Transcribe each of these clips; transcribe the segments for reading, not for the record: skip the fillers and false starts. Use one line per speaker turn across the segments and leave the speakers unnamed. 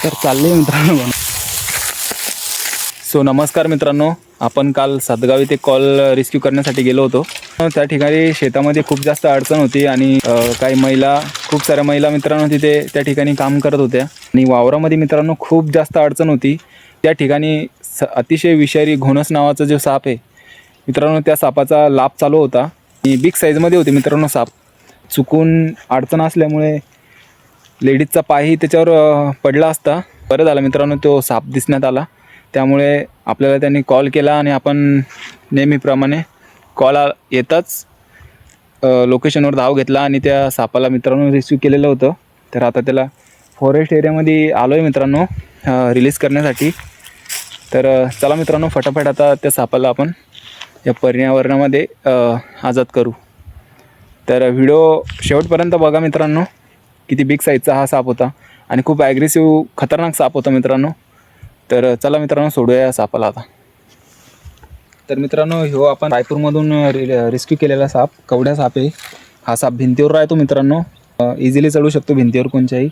तर चालले मित्रांनो. सो नमस्कार मित्रांनो, आपण काल सातगाव इथे कॉल रेस्क्यू करण्यासाठी गेलो होतो. त्या ठिकाणी शेतामध्ये खूप जास्त अडचण होती आणि काही महिला, खूप साऱ्या महिला मित्रांनो तिथे त्या ठिकाणी काम करत होत्या आणि वावरामध्ये मित्रांनो खूप जास्त अडचण होती. त्या ठिकाणी अतिशय विषारी घोणस नावाचा जो साप आहे मित्रांनो, त्या सापाचा लाभ चालू होता आणि बिग साईजमध्ये होती मित्रांनो साप. चुकून अडचण असल्यामुळे लेडीजचा पायही त्याच्यावर पडला असता. बरं झालं मित्रांनो तो साप दिसण्यात आला, त्यामुळे आपल्याला त्यांनी कॉल केला आणि आपण नेहमीप्रमाणे कॉल येताच लोकेशनवर धाव घेतला आणि त्या सापाला मित्रांनो रेस्क्यू केलेलं होतं. तर आता त्याला फॉरेस्ट एरियामध्ये आलो आहे मित्रांनो रिलीज करण्यासाठी. तर चला मित्रांनो फटाफट आता त्या सापाला आपण या पर्यावरणामध्ये आजाद करू. तर व्हिडिओ शेवटपर्यंत बघा मित्रांनो. किती बिग साईजचा हा साप होता आणि खूप ॲग्रेसिव्ह खतरनाक साप होता मित्रांनो. तर चला मित्रांनो सोडूया या सापाला आता. तर मित्रांनो ह्यो आपण रायपूरमधून रेस्क्यू केलेला साप कवड्या साप आहे. हा साप भिंतीवर राहतो मित्रांनो, इझिली चढू शकतो भिंतीवर कोणत्याही.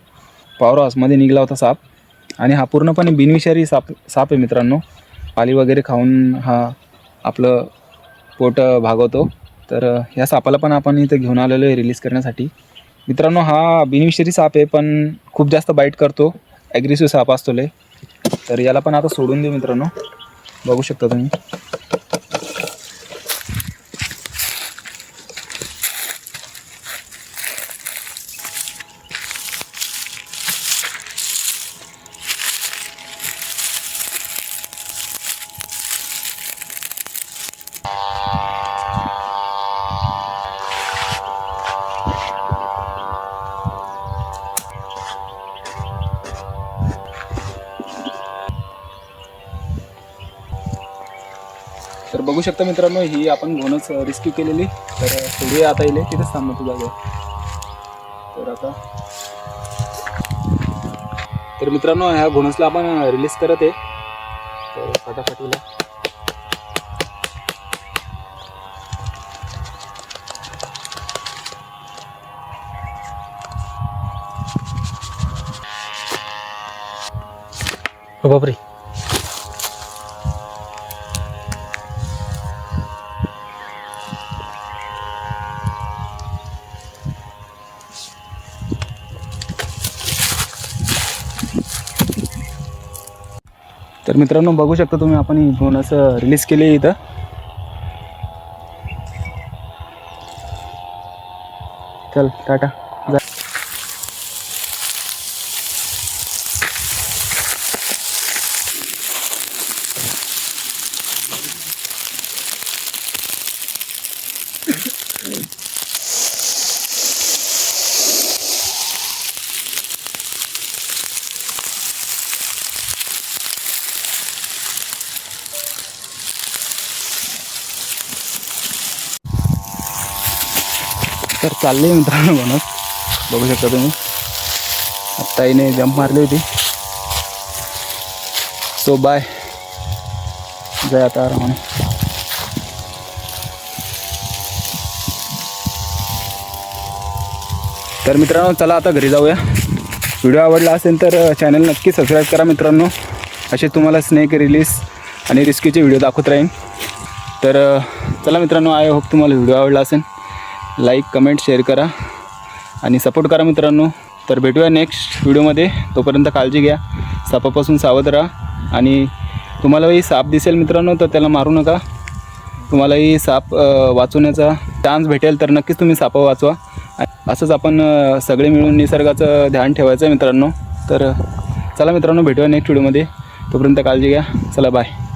पॉवर हाऊसमध्ये निघाला होता साप आणि हा पूर्णपणे बिनविषारी साप आहे मित्रांनो. पाली वगैरे खाऊन हा आपलं पोट भागवतो. तर ह्या सापाला पण आपण इथं घेऊन आलेलो आहे रिलीज करण्यासाठी. मित्रांनो हा बिनविषारी साप आहे पण खूप जास्त बाईट करतो, ॲग्रेसिव्ह साप असतो लय. तर याला पण आता सोडून दे मित्रांनो, बघू शकता तुम्ही. तर बघू शकता मित्रांनो ही आपण घोणस रेस्क्यू केलेली. तर सोडूया आता येईल तिथेच थांबतो जागेवर. तर आता तर मित्रांनो ह्या घोणसला आपण रिलीज करत आहे. तर फटाफटीला
हो बापरे.
तर मित्रांनो बघू शकता तुम्ही आपण ही घोणस रिलीज केली इथं. चल टाटा जा. तर चालले मित्रांनो घोणस, बघू शकता तुम्ही. आत्ता हिने जंप मारली होती. सो बाय, जाय आता आरामाने. तर मित्रांनो चला आता घरी जाऊया. व्हिडिओ आवडला असेल तर चॅनल नक्की सबस्क्राईब करा मित्रांनो. असे तुम्हाला स्नेक रिलीज आणि रेस्क्यूचे व्हिडिओ दाखवत राहीन. तर चला मित्रांनो, आय होप तुम्हाला व्हिडिओ आवडला असेल. लाईक कमेंट शेअर करा आणि सपोर्ट करा मित्रांनो. तर भेटूया नेक्स्ट व्हिडिओमध्ये. तोपर्यंत काळजी घ्या, सापापासून सावध राहा आणि तुम्हालाही साप दिसेल मित्रांनो तर त्याला मारू नका. तुम्हालाही साप वाचवण्याचा चान्स भेटेल तर नक्कीच तुम्ही साप वाचवा. असंच आपण सगळे मिळून निसर्गाचं ध्यान ठेवायचं आहे मित्रांनो. तर चला मित्रांनो भेटूया नेक्स्ट व्हिडिओमध्ये. तोपर्यंत काळजी घ्या. चला बाय.